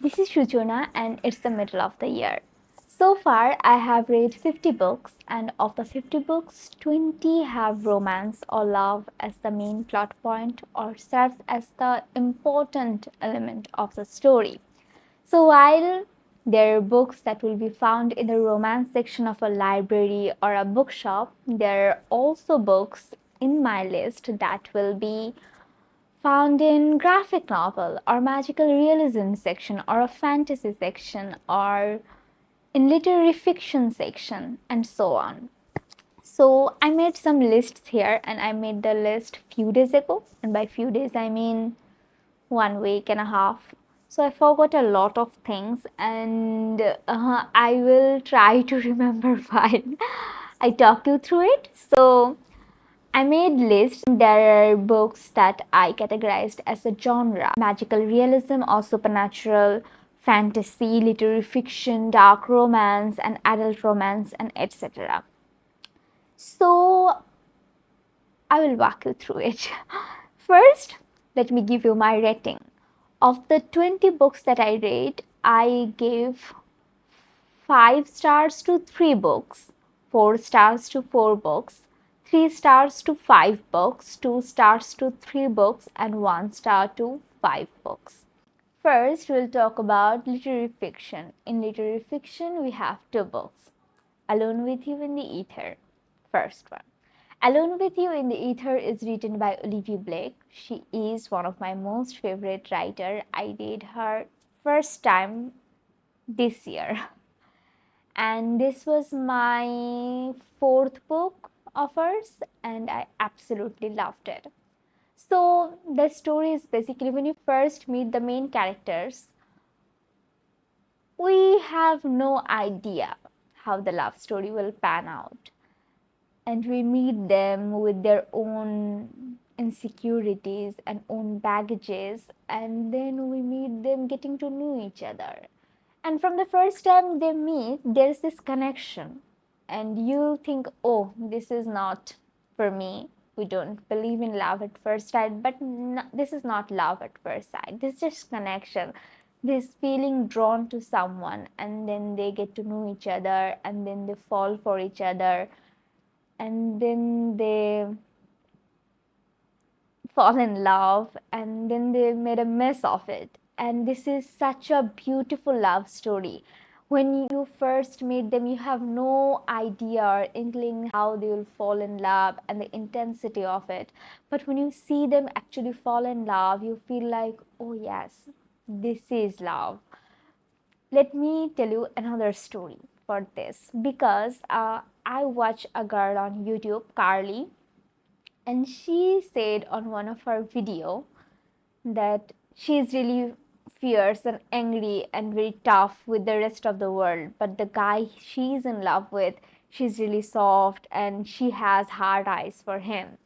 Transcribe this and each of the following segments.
This is Suchona and it's the middle of the year. So far, I have read 50 books, and of the 50 books, 20 have romance or love as the main plot point or serves as the important element of the story. So, while there are books that will be found in the romance section of a library or a bookshop, there are also books in my list that will be found in graphic novel or magical realism section or a fantasy section or in literary fiction section and so on. So I made some lists here and I made the list few days ago, and by few days I mean 1 week and a half. So I forgot a lot of things, and I will try to remember while I talk you through it. So I made lists. There are books that I categorized as a genre: magical realism or supernatural, fantasy, literary fiction, dark romance, and adult romance, and etc. So I will walk you through it. First, let me give you my rating. Of the 20 books that I read, I gave 5 stars to 3 books, 4 stars to 4 books, 3 stars to 5 books, 2 stars to 3 books, and 1 star to 5 books. First, we'll talk about literary fiction. In literary fiction, we have 2 books: Alone with You in the Ether. First one. Alone with You in the Ether is written by Olivia Blake. She is one of my most favorite writer. I read her first time this year. And this was my 4th book of hers, and I absolutely loved it. So the story is basically, when you first meet the main characters, we have no idea how the love story will pan out, and we meet them with their own insecurities and own baggages, and then we meet them getting to know each other. And from the first time they meet, there's this connection, and you think, oh, this is not for me. We don't believe in love at first sight, but this is not love at first sight. This is just connection, this feeling drawn to someone, and then they get to know each other, and then they fall for each other, and then they fall in love, and then they made a mess of it. And this is such a beautiful love story. When you first meet them, you have no idea or inkling how they will fall in love and the intensity of it. But when you see them actually fall in love, you feel like, oh yes, this is love. Let me tell you another story for this, because I watch a girl on YouTube, Carly, and she said on one of her video that she's really fierce and angry and very tough with the rest of the world, but the guy she's in love with, she's really soft and she has hard eyes for him.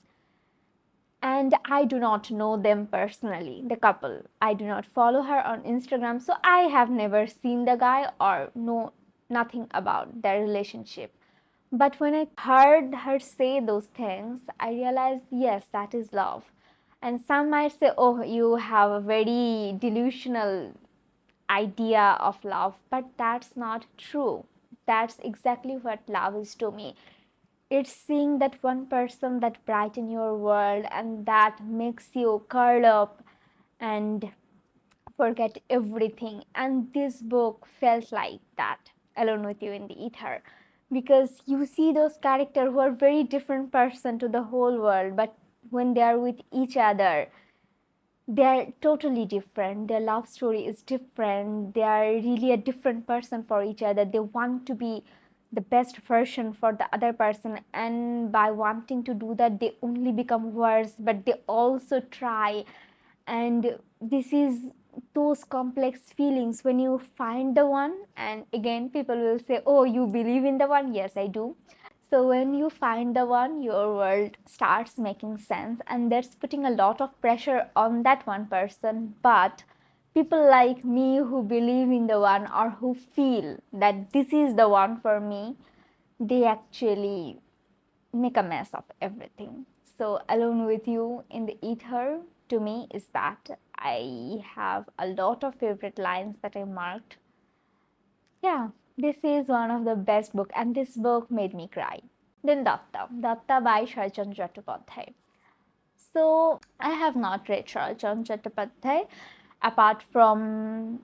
And I do not know them personally, the couple. I do not follow her on Instagram, so I have never seen the guy or know nothing about their relationship. But when I heard her say those things, I realized, yes, that is love. And some might say, oh, you have a very delusional idea of love, but that's not true. That's exactly what love is to me. It's seeing that one person that brighten your world and that makes you curl up and forget everything. And this book felt like that, Alone with You in the Ether, because you see those characters who are very different person to the whole world, but when they are with each other, they're totally different. Their love story is different. They are really a different person for each other. They want to be the best version for the other person, and by wanting to do that, they only become worse, but they also try. And this is those complex feelings when you find the one. And again, people will say, oh, you believe in the one? Yes, I do. So when you find the one, your world starts making sense, and that's putting a lot of pressure on that one person. But people like me who believe in the one, or who feel that this is the one for me, they actually make a mess of everything. So Alone with You in the Ether to me is that. I have a lot of favorite lines that I marked. Yeah, this is one of the best book, and this book made me cry. Then Datta by Sharchandra Chattopadhyay. So I have not read Sharchandra Chattopadhyay apart from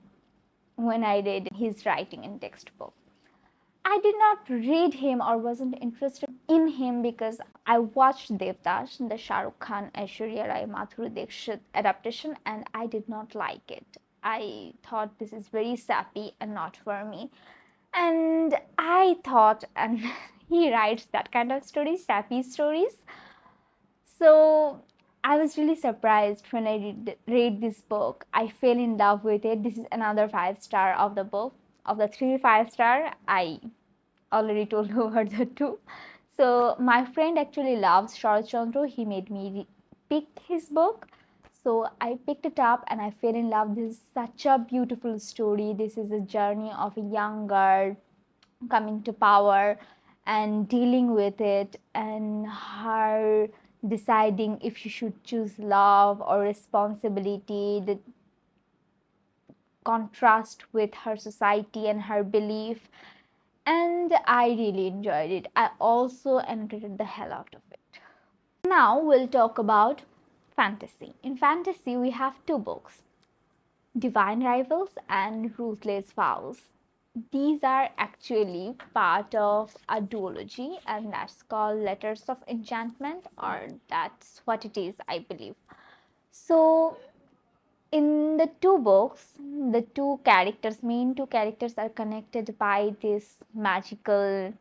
when I read his writing in textbook. I did not read him or wasn't interested in him because I watched Devdas, the Shah Rukh Khan, Aishwarya Rai, Madhuri Dixit adaptation, and I did not like it. I thought this is very sappy and not for me. And I thought, and he writes that kind of stories, sappy stories. So I was really surprised when I read this book. I fell in love with it. This is another 5 star of the book. Of the 3 5 star, I already told you about the two. So my friend actually loves Sharat Chandra. He made me pick his book. So I picked it up and I fell in love. This is such a beautiful story. This is a journey of a young girl coming to power and dealing with it, and her deciding if she should choose love or responsibility, the contrast with her society and her belief. And I really enjoyed it. I also annotated the hell out of it. Now we'll talk about fantasy. In fantasy, we have two books, Divine Rivals and Ruthless Vows. These are actually part of a duology, and that's called Letters of Enchantment, or that's what it is, I believe. So, in the two books, the main two characters are connected by this magical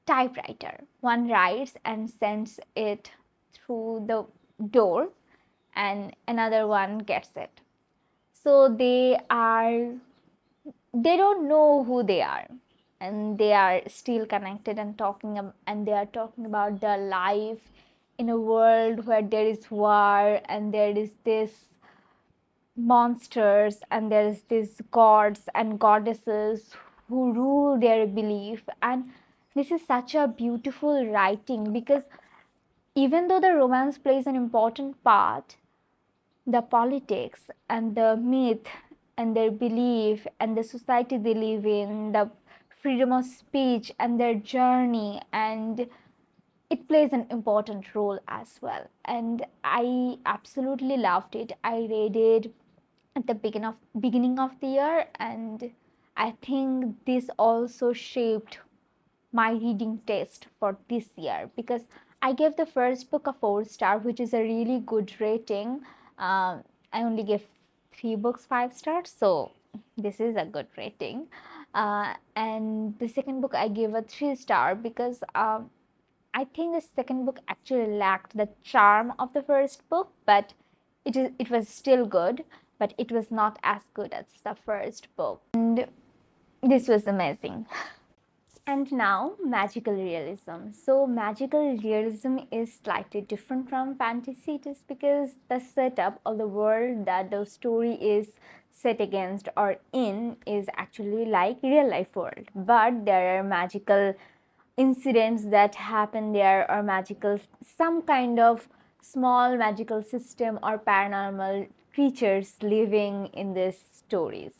typewriter. One writes and sends it through the door, and another one gets it. So they don't know who they are, and they are still connected and and they are talking about their life in a world where there is war and there is this monsters and there is this gods and goddesses who rule their belief. And this is such a beautiful writing because even though the romance plays an important part, the politics and the myth and their belief and the society they live in, the freedom of speech and their journey, and it plays an important role as well. And I absolutely loved it. I read it at the beginning of the year, and I think this also shaped my reading taste for this year because I gave the first book a 4 star, which is a really good rating. I only gave 3 books 5 stars, so this is a good rating. And the second book I gave a 3 star because I think the second book actually lacked the charm of the first book, but it was still good, but it was not as good as the first book. And this was amazing. And now, magical realism. So, magical realism is slightly different from fantasy just because the setup of the world that the story is set against or in is actually like real life world. But there are magical incidents that happen there, or magical, some kind of small magical system or paranormal creatures living in these stories.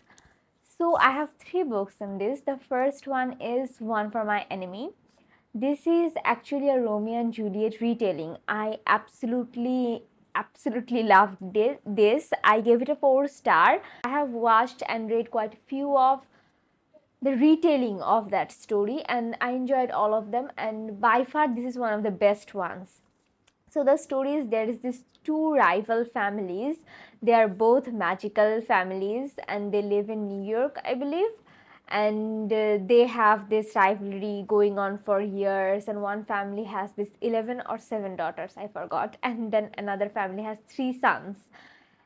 So I have 3 books in this. The first one is One for My Enemy. This is actually a Romeo and Juliet retelling. I absolutely loved this. I gave it a 4 star. I have watched and read quite a few of the retelling of that story, and I enjoyed all of them, and by far this is one of the best ones. So the story is, there is this two rival families. They are both magical families and they live in New York, I believe. And they have this rivalry going on for years, and one family has this 11 or 7 daughters, I forgot, and then another family has 3 sons.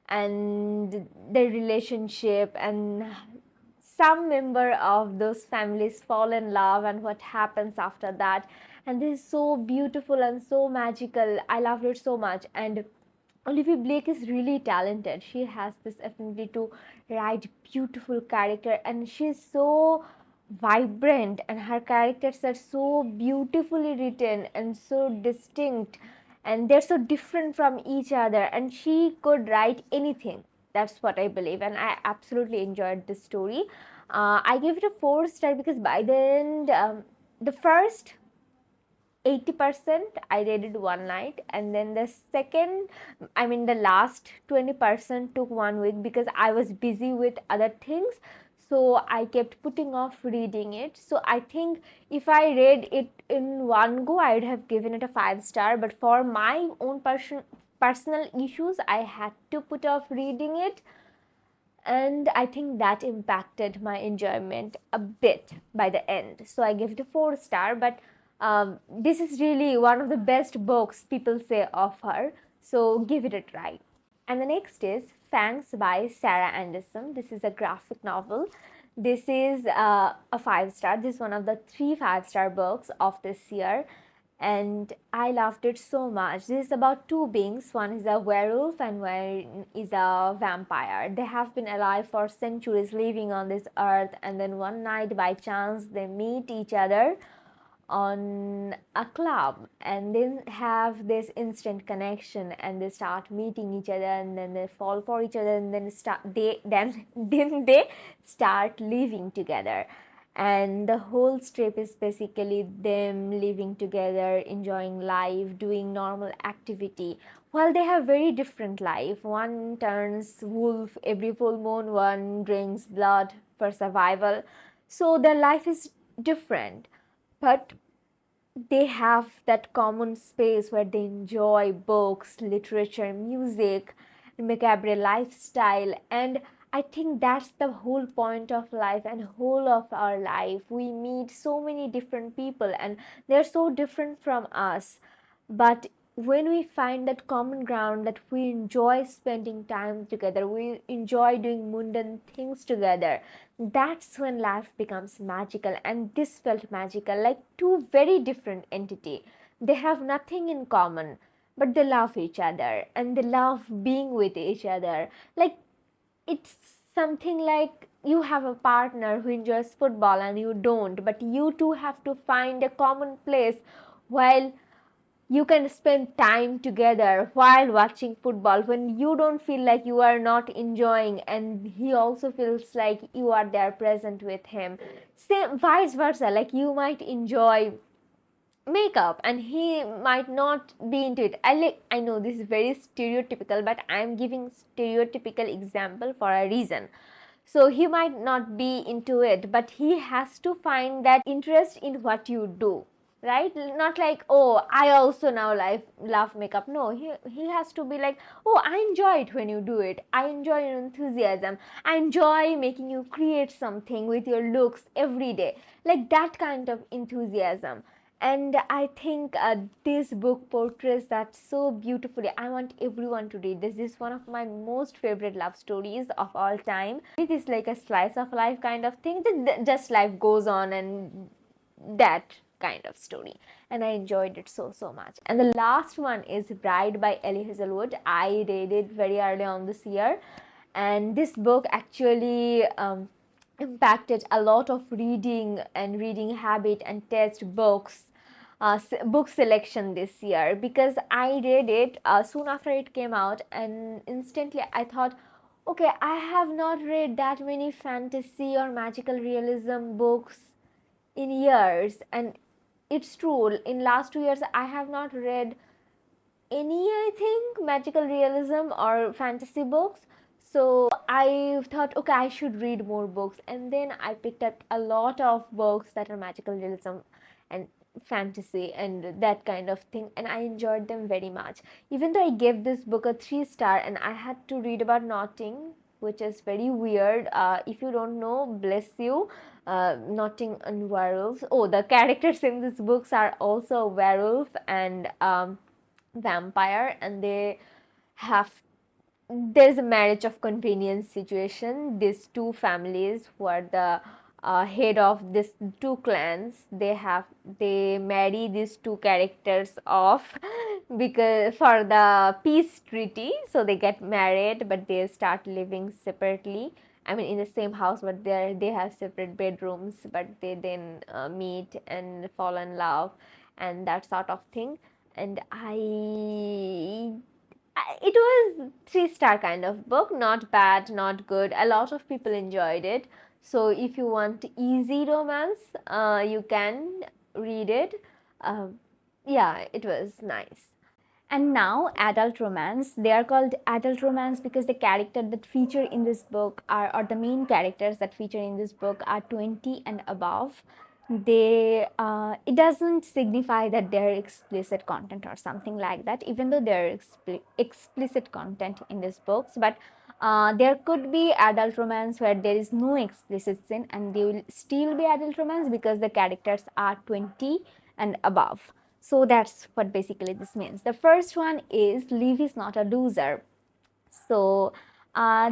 And their relationship, and some member of those families fall in love, and what happens after that. And this is so beautiful and so magical. I loved it so much. And Olivia Blake is really talented. She has this ability to write beautiful character, and she's so vibrant, and her characters are so beautifully written and so distinct. and they're so different from each other, and she could write anything. That's what I believe, and I absolutely enjoyed this story. I gave it a 4 star because by the end, the first 80% I read it one night, and then the second, I mean the last 20% took 1 week because I was busy with other things. So I kept putting off reading it. So I think if I read it in one go, I would have given it a 5 star. But for my own personal issues, I had to put off reading it, and I think that impacted my enjoyment a bit by the end. So I give it a 4 star. But this is really one of the best books people say of her. So give it a try. And the next is Fangs by Sarah Anderson. This is a graphic novel. This is a 5 star. This is one of the 3 5-star books of this year, and I loved it so much. This is about two beings. One is a werewolf and one is a vampire. They have been alive for centuries, living on this earth, and then one night by chance they meet each other on a club, and then have this instant connection, and they start meeting each other, and then they fall for each other, and then start they then they start living together. And the whole strip is basically them living together, enjoying life, doing normal activity, while they have very different life. One turns wolf every full moon, one drinks blood for survival. So their life is different, but they have that common space where they enjoy books, literature, music, macabre lifestyle. And I think that's the whole point of life and whole of our life. We meet so many different people and they're so different from us. But when we find that common ground, that we enjoy spending time together, we enjoy doing mundane things together, that's when life becomes magical. And this felt magical, like two very different entities. They have nothing in common, but they love each other and they love being with each other. Like, it's something like you have a partner who enjoys football and you don't, but you two have to find a common place while you can spend time together while watching football, when you don't feel like you are not enjoying and he also feels like you are there present with him. Same vice versa, like you might enjoy makeup and he might not be into it. I know this is very stereotypical, but I am giving stereotypical example for a reason. So he might not be into it, but he has to find that interest in what you do, right? Not like, oh, I also now love makeup. No, he has to be like, oh, I enjoy it when you do it. I enjoy your enthusiasm. I enjoy making you create something with your looks every day. Like that kind of enthusiasm. And I think this book portrays that so beautifully. I want everyone to read this. This is one of my most favorite love stories of all time. It is like a slice of life kind of thing. Just life goes on, and that kind of story. And I enjoyed it so much. And the last one is Bride by Ellie Hazelwood. I read it very early on this year, and this book actually impacted a lot of reading and reading habit and test books, book selection this year, because I read it soon after it came out, and instantly I thought, okay, I have not read that many fantasy or magical realism books in years. And it's true, in last 2 years I have not read any, I think, magical realism or fantasy books. So I thought, okay, I should read more books. And then I picked up a lot of books that are magical realism and fantasy and that kind of thing. And I enjoyed them very much. Even though I gave this book a 3 star and I had to read about Notting, which is very weird. If you don't know, bless you. Notting and werewolves. Oh, the characters in these books are also werewolf and vampire, and they have, there's a marriage of convenience situation. These two families who are the head of this two clans, they marry these two characters off because for the peace treaty. So they get married, but they start living separately. I mean, in the same house, but they have separate bedrooms. But they then meet and fall in love, and that sort of thing. and it was 3-star kind of book, not bad, not good. A lot of people enjoyed it. So if you want easy romance, you can read it. Uh, yeah, it was nice. And now adult romance. They are called adult romance because the character that feature in this book are, or the main characters that feature in this book are 20 and above. They it doesn't signify that they're explicit content or something like that, even though there are explicit content in these books. But there could be adult romance where there is no explicit sin, and they will still be adult romance because the characters are 20 and above. So that's what basically this means. The first one is Liv is not a loser. So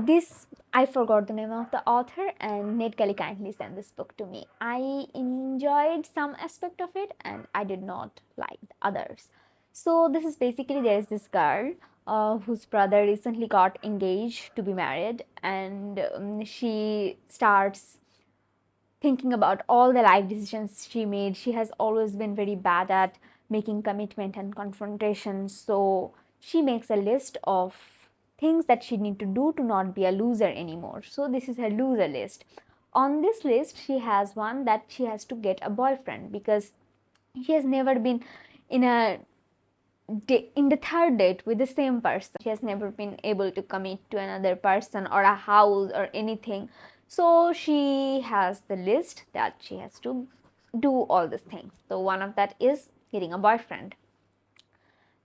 this, I forgot the name of the author, and Ned Kelly kindly sent this book to me. I enjoyed some aspect of it and I did not like the others. So this is basically, there is this girl whose brother recently got engaged to be married, and she starts thinking about all the life decisions she made. She has always been very bad at making commitment and confrontation. So she makes a list of things that she need to do to not be a loser anymore. So this is her loser list. On this list, she has one that she has to get a boyfriend because she has never been in a in the third date with the same person. She has never been able to commit to another person or a house or anything. So she has the list that she has to do all these things. So one of that is getting a boyfriend.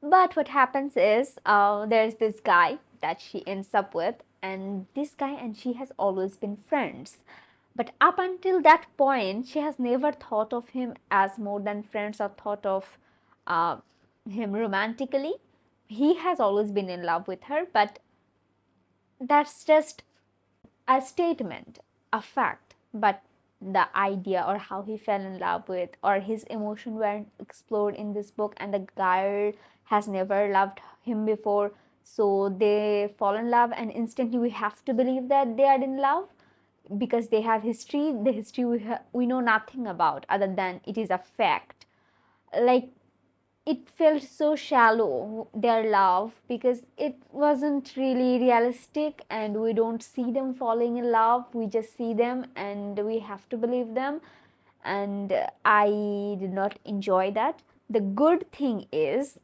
But what happens is there's this guy that she ends up with, and this guy and she has always been friends. But up until that point, she has never thought of him as more than friends or thought of uh, him romantically. He has always been in love with her, but that's just a statement, a fact. But the idea or how he fell in love with or his emotion weren't explored in this book, and the girl has never loved him before. So they fall in love, and instantly we have to believe that they are in love because they have history. The history we know nothing about other than it is a fact. Like, it felt so shallow, their love, because it wasn't really realistic and we don't see them falling in love. We just see them and we have to believe them. And I did not enjoy that. The good thing is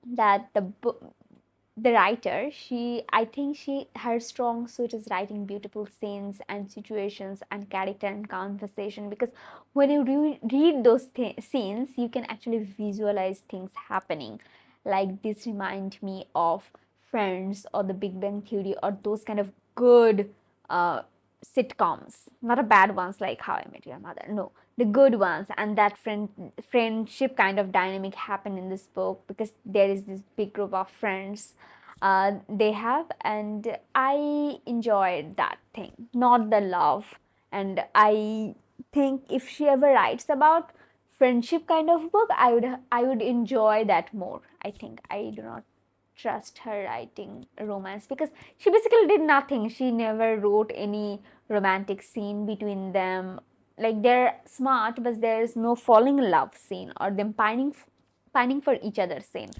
that the writer, she, I think she, her strong suit is writing beautiful scenes and situations and character and conversation, because when you read those scenes, you can actually visualize things happening. Like, this remind me of Friends or The Big Bang Theory or those kind of good uh, sitcoms, not a bad ones like How I Met Your Mother, no, the good ones. And that friendship kind of dynamic happened in this book because there is this big group of friends they have, and I enjoyed that thing, not the love. And I think if she ever writes about friendship kind of book, I would enjoy that more. I think I do not trust her writing romance because she basically did nothing. She never wrote any romantic scene between them. Like, they're smart, but there's no falling in love scene or them pining for each other scene.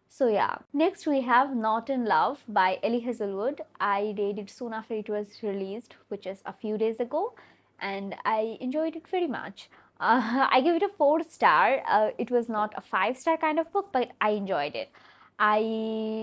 So yeah, next we have Not in Love by Ellie Hazelwood. I read it soon after it was released, which is a few days ago, and I enjoyed it very much. I give it a 4-star. It was not a 5-star kind of book, but I enjoyed it. I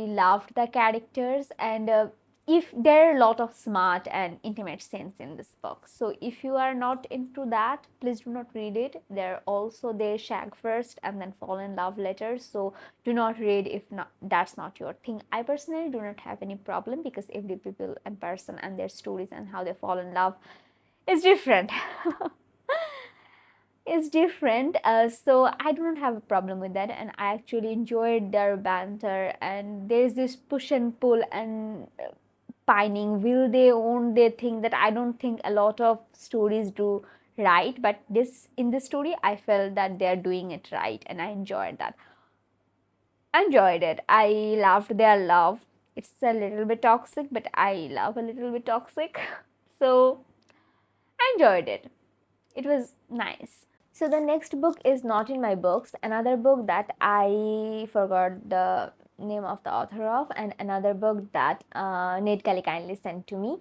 loved the characters, and if there are a lot of smart and intimate scenes in this book, so if you are not into that, please do not read it. There also, they shag first and then fall in love later, so do not read if not, that's not your thing. I personally do not have any problem because every people and person and their stories and how they fall in love is different. Is different. So I do not have a problem with that, and I actually enjoyed their banter. And there's this push and pull and pining. Will they own their thing? That I don't think a lot of stories do right, but this, in this story, I felt that they're doing it right, and I enjoyed that. Enjoyed it. I loved their love. It's a little bit toxic, but I love a little bit toxic. So I enjoyed it. It was nice. So the next book is not in my books. Another book that I forgot the name of the author of, and another book that Nate Kelly kindly sent to me.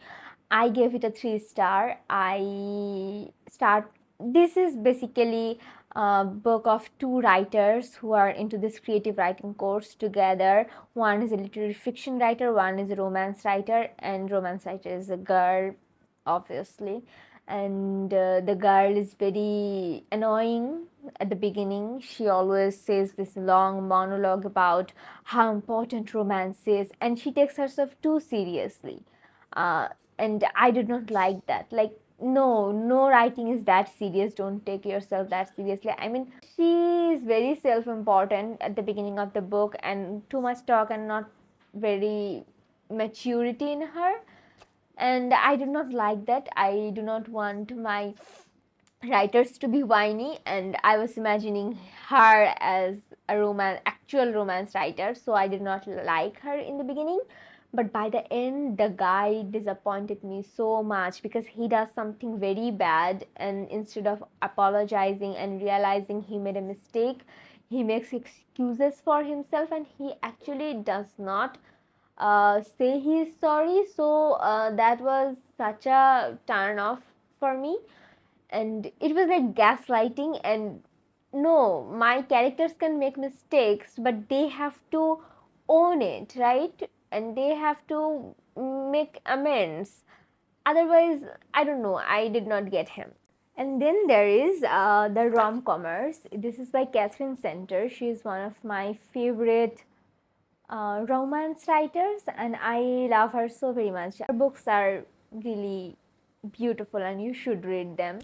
I gave it a 3 star. I start. This is basically a book of two writers who are into this creative writing course together. One is a literary fiction writer, one is a romance writer, and romance writer is a girl, obviously. And the girl is very annoying at the beginning. She always says this long monologue about how important romance is, and she takes herself too seriously. uh, and I did not like that. Like, no, no writing is that serious. Don't take yourself that seriously. I mean, she is very self-important at the beginning of the book, and too much talk and not very maturity in her. And I do not like that. I do not want my writers to be whiny, and I was imagining her as a actual romance writer, so I did not like her in the beginning. But by the end, the guy disappointed me so much because he does something very bad, and instead of apologizing and realizing he made a mistake, he makes excuses for himself, and he actually does not say he's sorry. So that was such a turn off for me, and it was like gaslighting. And no, my characters can make mistakes, but they have to own it, right? And they have to make amends. Otherwise, I don't know, I did not get him. And then there is the rom-comers. This is by Catherine Center. She is one of my favorite romance writers, and I love her so very much. Her books are really beautiful, and you should read them.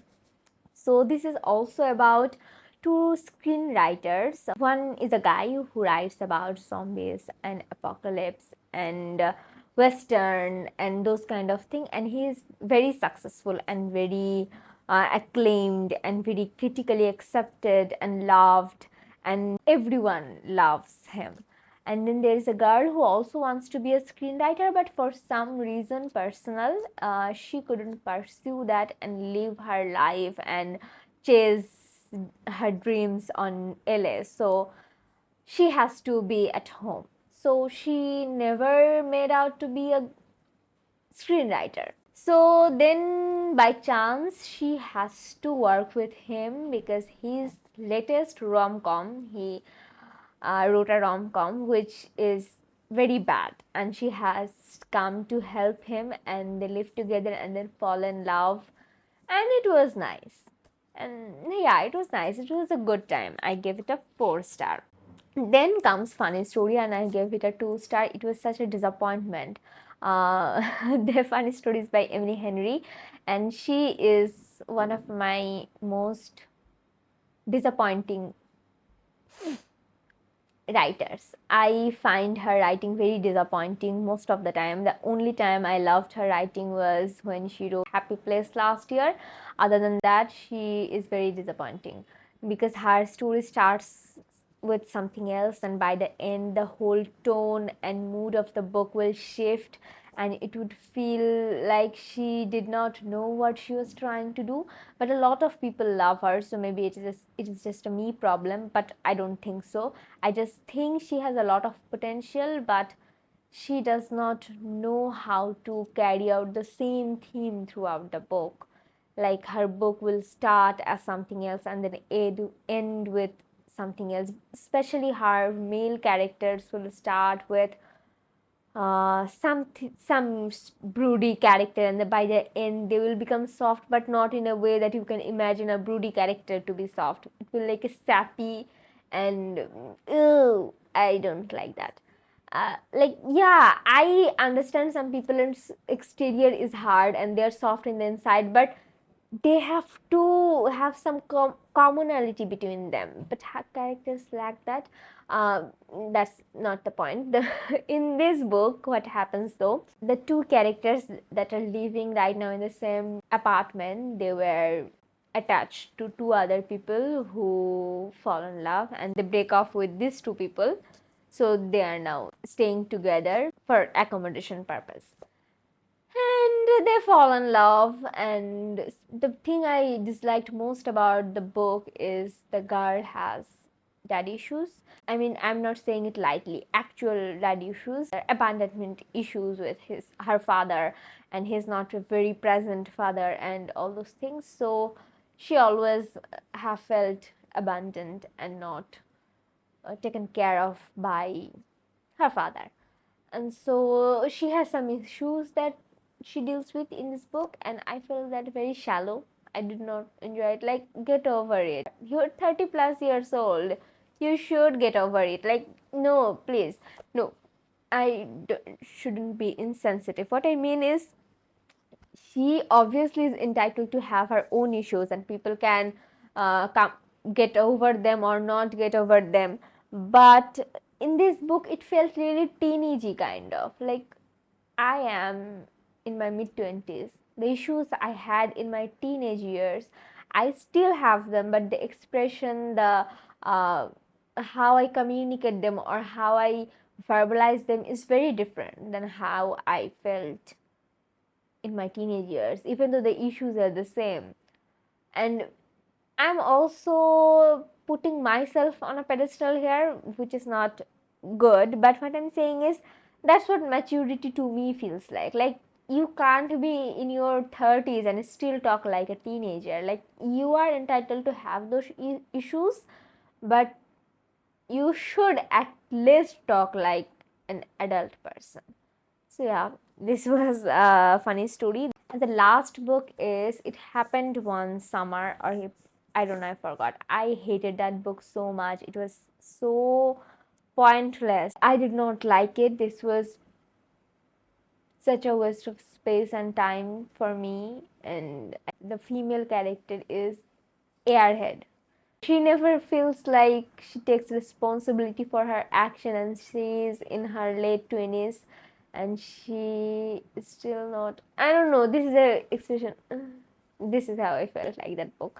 So this is also about two screenwriters. One is a guy who writes about zombies and apocalypse and western and those kind of thing, and he is very successful and very acclaimed and very critically accepted and loved, and everyone loves him. And then there is a girl who also wants to be a screenwriter, but for some reason personal, she couldn't pursue that and live her life and chase her dreams on LA. So she has to be at home. So she never made out to be a screenwriter. So then, by chance, she has to work with him because his latest rom com, he wrote a rom com which is very bad, and she has come to help him, and they live together and then fall in love, and it was nice. And yeah, it was nice. It was a good time. I gave it a 4 star. Then comes funny story, and I gave it a 2 star. It was such a disappointment. The funny story is by Emily Henry, and she is one of my most disappointing writers. I find her writing very disappointing most of the time. The only time I loved her writing was when she wrote Happy Place last year. Other than that, she is very disappointing because her story starts with something else, and by the end, the whole tone and mood of the book will shift, and it would feel like she did not know what she was trying to do. But a lot of people love her, so maybe it is just a me problem, but I don't think so. I just think she has a lot of potential, but she does not know how to carry out the same theme throughout the book. Like, her book will start as something else and then end with something else. Especially her male characters will start with some broody character, and by the end they will become soft, but not in a way that you can imagine a broody character to be soft. It will like a sappy, and ew, I don't like that. Like, yeah, I understand some people's exterior is hard and they're soft in the inside, but they have to have some commonality between them, but characters lack that. uh, that's not the point. In this book, what happens though, the two characters that are living right now in the same apartment, they were attached to two other people who fall in love, and they break off with these two people, so they are now staying together for accommodation purpose. and they fall in love. And the thing I disliked most about the book is the girl has daddy issues. I mean, I'm not saying it lightly, actual daddy issues, abandonment issues with her father, and he's not a very present father and all those things. So she always have felt abandoned and not taken care of by her father. And so she has some issues that she deals with in this book, and I feel that very shallow. I did not enjoy it. Like, get over it. You're 30 plus years old. You should get over it. Like, no, please. No, shouldn't be insensitive. What I mean is, she obviously is entitled to have her own issues, and people can come get over them or not get over them. But in this book it felt really teenagey, kind of like, I am in my mid 20s. The issues I had in my teenage years, I still have them, but the expression, the how I communicate them or how I verbalize them is very different than how I felt in my teenage years, even though the issues are the same. And I'm also putting myself on a pedestal here, which is not good. But what I'm saying is, that's what maturity to me feels like. Like, you can't be in your 30s and still talk like a teenager. Like, you are entitled to have those issues, but you should at least talk like an adult person. So yeah, this was a funny story. The last book is It Happened One Summer, or I don't know, I forgot. I hated that book so much. It was so pointless. I did not like it. This was such a waste of space and time for me. And the female character is airhead. She never feels like she takes responsibility for her action, and she's in her late 20s and she is still not. I don't know, this is a expression. This is how I felt like that book.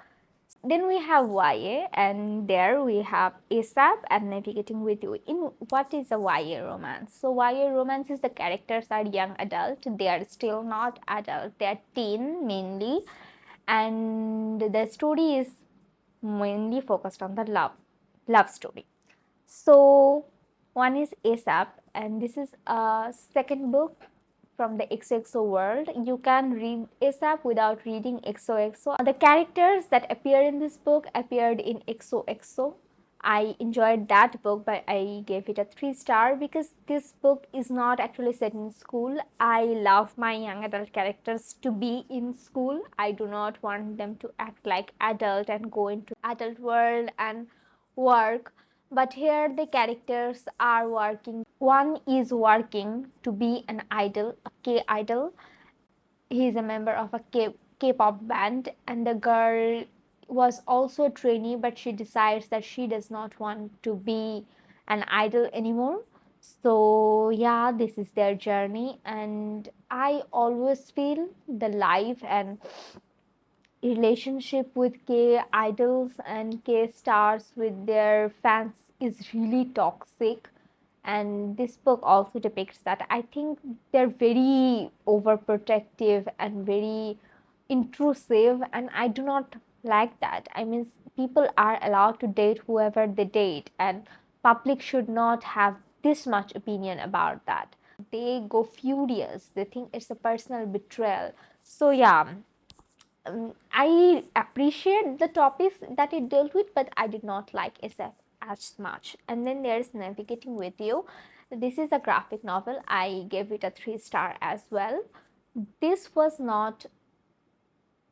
Then we have YA, and there we have ASAP and Navigating with You. In what is a YA romance? So YA romance is the characters are young adult. They are still not adult. They are teen mainly, and the story is mainly focused on the love story. So one is ASAP, and this is a second book from the XOXO world. You can read ASAP without reading XOXO. The characters that appear in this book appeared in XOXO. I enjoyed that book, but I gave it a 3 star because this book is not actually set in school. I love my young adult characters to be in school. I do not want them to act like adult and go into adult world and work. But here the characters are working. One is working to be an idol, a K idol. He is a member of a K-pop band, and the girl was also a trainee, but she decides that she does not want to be an idol anymore. So yeah, this is their journey, and I always feel the life and relationship with K idols and K stars with their fans is really toxic. And this book also depicts that. I think they're very overprotective and very intrusive, and I do not like that. I mean, people are allowed to date whoever they date, and public should not have this much opinion about that. They go furious, they think it's a personal betrayal. So yeah, I appreciate the topics that it dealt with, but I did not like SF as much. And then there's Navigating with You. This is a graphic novel. I gave it a 3 star as well. This was not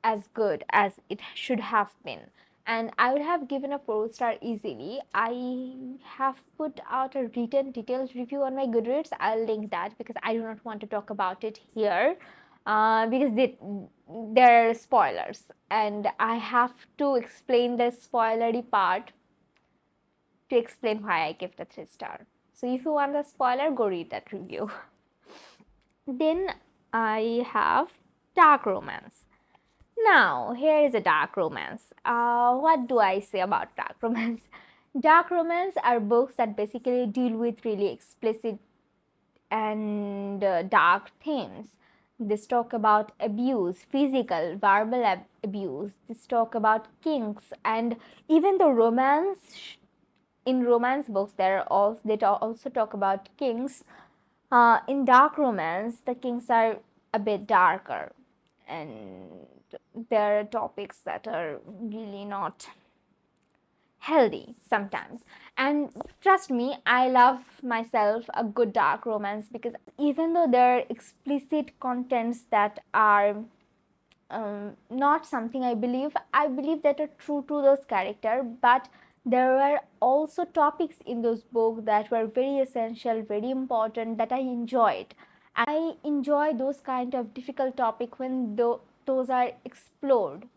as good as it should have been, and I would have given a 4 star easily. I have put out a written detailed review on my Goodreads. I'll link that because I do not want to talk about it here, because there are spoilers and I have to explain the spoilery part to explain why I gave it a 3 star. So if you want the spoiler, go read that review. Then I have dark romance. Now, here is a dark romance. What do I say about dark romance? Dark romance are books that basically deal with really explicit and dark themes. This talk about abuse, physical, verbal abuse. This talk about kinks, and even the romance. In romance books, also talk about kinks. In dark romance, the kinks are a bit darker, and there are topics that are really not healthy sometimes. And trust me, I love myself a good dark romance, because even though there are explicit contents that are not something I believe that are true to those characters, but there were also topics in those books that were very essential, very important, that I enjoyed. I enjoy those kind of difficult topic when those are explored.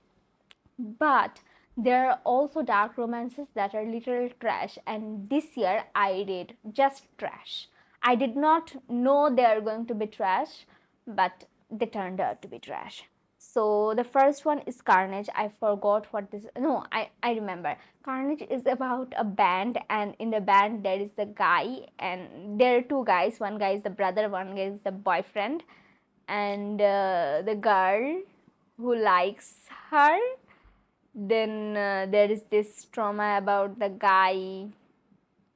But there are also dark romances that are literal trash, and this year I read just trash. I did not know they are going to be trash, but they turned out to be trash. So the first one is Carnage. I forgot what this. No, I remember. Carnage is about a band, and in the band there is the guy, and there are two guys. One guy is the brother, one guy is the boyfriend, and the girl who likes her. Then there is this trauma about the guy,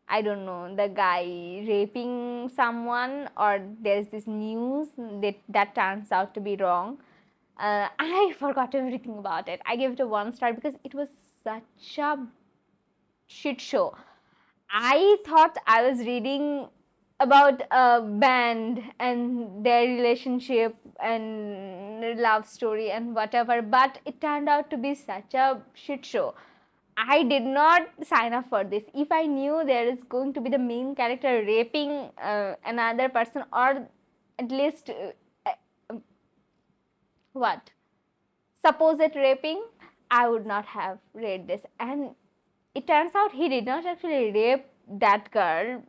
I don't know, the guy raping someone, or there's this news that turns out to be wrong. I forgot everything about it. I gave it a 1 star because it was such a shit show. I thought I was reading about a band and their relationship and love story and whatever, but it turned out to be such a shit show. I did not sign up for this. If I knew there is going to be the main character raping another person, or at least what supposed raping, I would not have read this. And it turns out he did not actually rape that girl.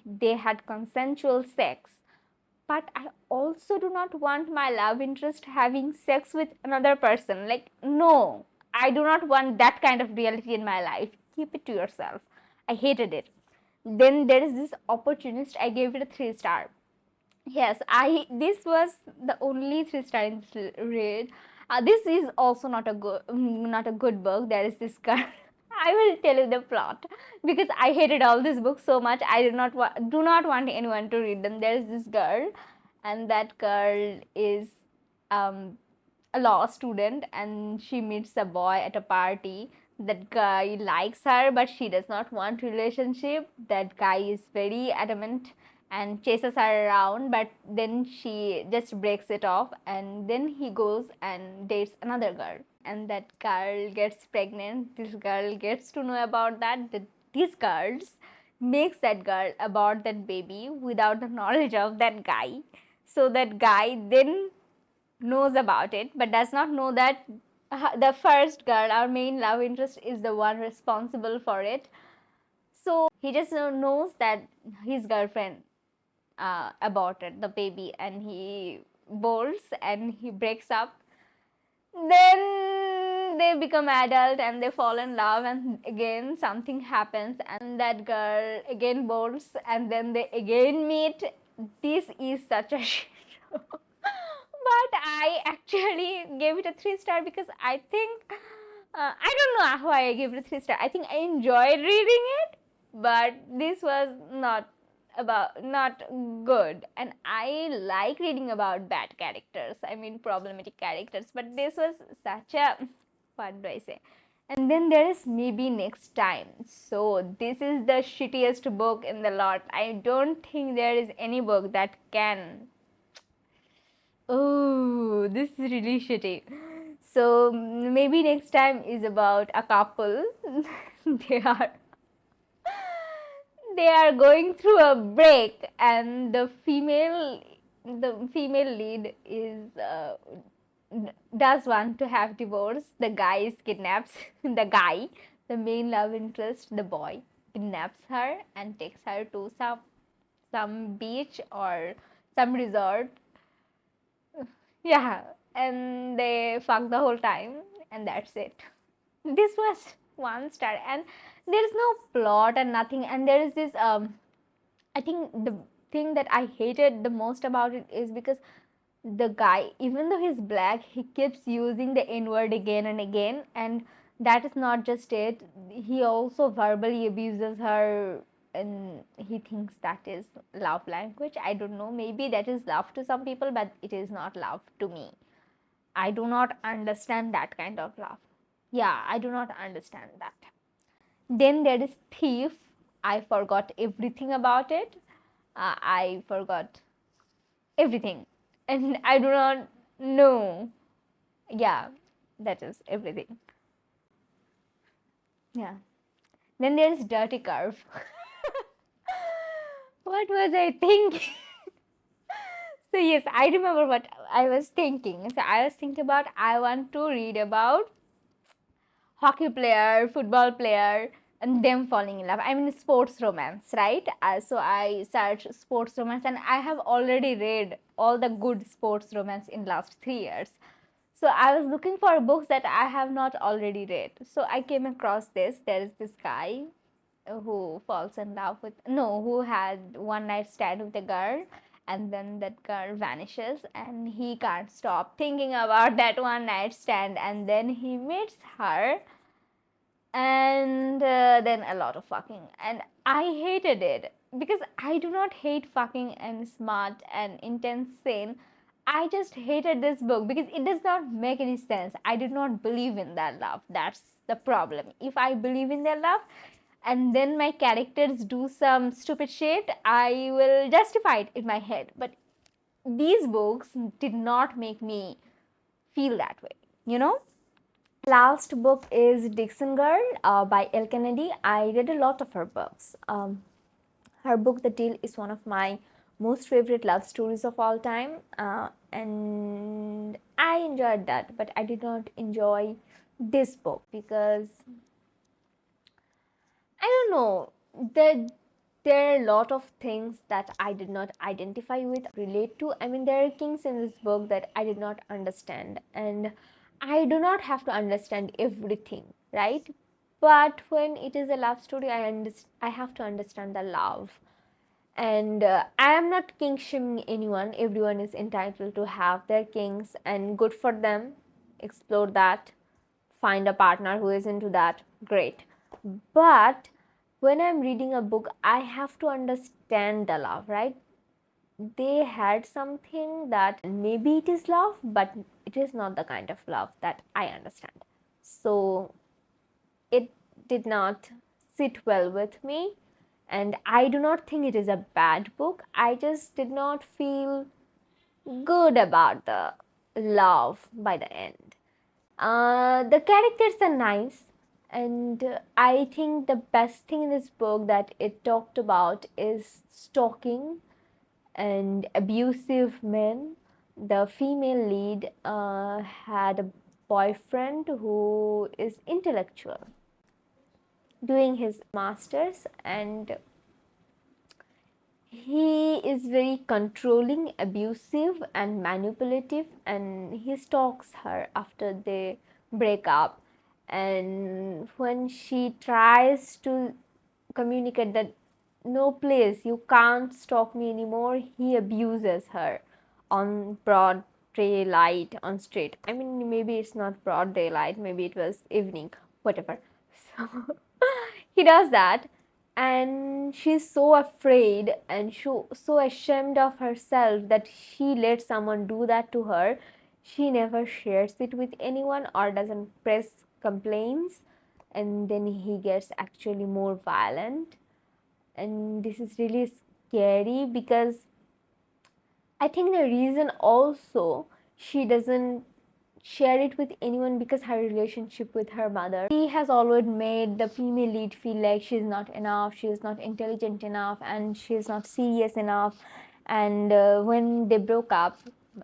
They had consensual sex. But I also do not want my love interest having sex with another person. Like, no, I do not want that kind of reality in my life. Keep it to yourself. I hated it. Then there is this opportunist. I gave it a 3 star. Yes, I this was the only 3 star in this read. This is also not a good book. There is this girl. I will tell you the plot because I hated all these books so much. I do not want anyone to read them. There is this girl, and that girl is um, a law student, and she meets a boy at a party. That guy likes her, but she does not want relationship. That guy is very adamant and chases her around, but then she just breaks it off, and then he goes and dates another girl, and that girl gets pregnant. This girl gets to know about that these girls makes that girl abort that baby without the knowledge of that guy. So that guy then knows about it, but does not know that the first girl, our main love interest, is the one responsible for it. So he just knows that his girlfriend aborted the baby, and he bolts and he breaks up. Then they become adult and they fall in love, and again something happens, and that girl again bolts, and then they again meet. This is such a shit show. But I actually gave it a 3 star because I think I don't know how I gave it a 3 star. I think I enjoyed reading it, but this was not good. And I like reading about bad characters, I mean problematic characters, but this was such a, what do I say. And then there is Maybe Next Time. So this is the shittiest book in the lot. I don't think there is any book that can. Oh, this is really shitty. So Maybe Next Time is about a couple. they are they are going through a break, and the female lead is does want to have divorce. The guy is kidnaps the guy, the main love interest, the boy, kidnaps her and takes her to some beach or some resort. Yeah, and they fuck the whole time, and that's it. This was 1 star, and there is no plot and nothing. And there is this I think the thing that I hated the most about it is because the guy, even though he's black, he keeps using the N word again and again. And that is not just it, he also verbally abuses her, and he thinks that is love language. I don't know, maybe that is love to some people, but it is not love to me. I do not understand that kind of love. Yeah, I do not understand that. Then there is Thief. I forgot everything about it. I forgot everything. And I do not know. Yeah, that is everything. Yeah. Then there is Dirty Curve. What was I thinking? So, yes, I remember what I was thinking. So, I was thinking about I want to read about hockey player, football player, and them falling in love. I mean, sports romance, right? So I searched sports romance, and I have already read all the good sports romance in last 3 years. So I was looking for books that I have not already read. So I came across this. There is this guy who falls in love with, no, who had one night stand with a girl, and then that girl vanishes, and he can't stop thinking about that one night stand, and then he meets her, and then a lot of fucking, and I hated it because I do not hate fucking and smart and intense scene. I just hated this book because it does not make any sense. I did not believe in their love. That's the problem. If I believe in their love and then my characters do some stupid shit, I will justify it in my head. But these books did not make me feel that way, you know? Last book is Dixon Girl by Elle Kennedy. I read a lot of her books. Her book, The Deal, is one of my most favorite love stories of all time, and I enjoyed that. But I did not enjoy this book because I don't know. There are a lot of things that I did not identify with, relate to. I mean, there are things in this book that I did not understand, and I do not have to understand everything, right? But when it is a love story, I have to understand the love. And I am not king shaming anyone. Everyone is entitled to have their kings, and good for them. Explore that, find a partner who is into that, great. But when I'm reading a book, I have to understand the love, right? They had something that maybe it is love, but it is not the kind of love that I understand. So it did not sit well with me, and I do not think it is a bad book. I just did not feel good about the love by the end. The characters are nice, and I think the best thing in this book that it talked about is stalking and abusive men. The female lead had a boyfriend who is intellectual, doing his masters, and he is very controlling, abusive, and manipulative, and he stalks her after they break up. And when she tries to communicate that, no, please, you can't stalk me anymore, he abuses her on broad daylight on street. I mean, maybe it's not broad daylight, maybe it was evening, whatever. So he does that, and she's so afraid and so ashamed of herself that she lets someone do that to her. She never shares it with anyone or doesn't press complaints, and then he gets actually more violent. And this is really scary because I think the reason also she doesn't share it with anyone because her relationship with her mother. She has always made the female lead feel like she's not enough, she is not intelligent enough, and she is not serious enough. And when they broke up,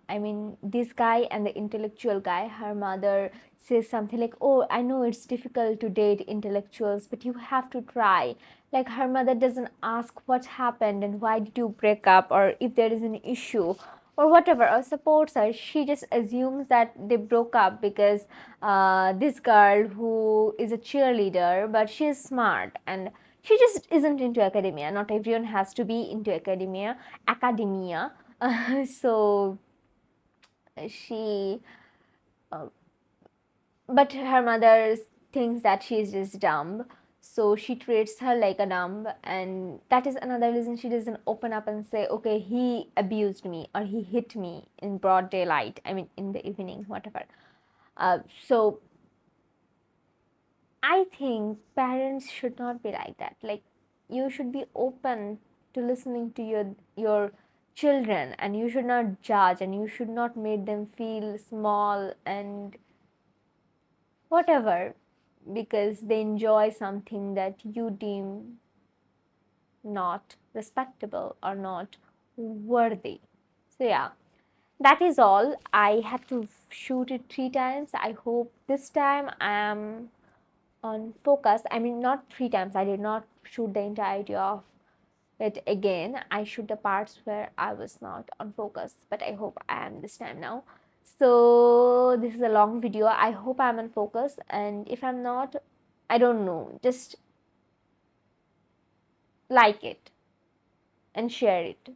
I mean, this guy and the intellectual guy, her mother says something like, "Oh, I know it's difficult to date intellectuals, but you have to try." Like, her mother doesn't ask what happened and why did you break up, or if there is an issue or whatever, or supports her. She just assumes that they broke up because this girl who is a cheerleader, but she is smart and she just isn't into academia. Not everyone has to be into academia. So She uh, but her mother thinks that she is just dumb, so she treats her like a dumb, and that is another reason she doesn't open up and say, okay, he abused me or he hit me in broad daylight, I mean in the evening, whatever. So I think parents should not be like that. Like, you should be open to listening to your children, and you should not judge, and you should not make them feel small and whatever, because they enjoy something that you deem not respectable or not worthy. So yeah, that is all. I had to shoot it 3 times. I hope this time I am on focus. I mean, not 3 times. I did not shoot the entirety of it again. I shoot the parts where I was not on focus, but I hope I am this time now. So this is a long video. I hope I'm on focus, and if I'm not, I don't know. Just like it and share it,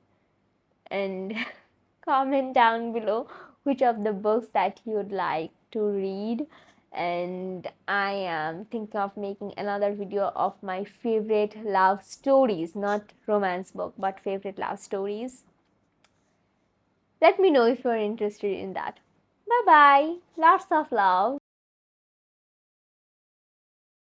and comment down below which of the books that you'd like to read. And I am thinking of making another video of my favorite love stories, not romance book, but favorite love stories. Let me know if you're interested in that. Bye bye. Lots of love.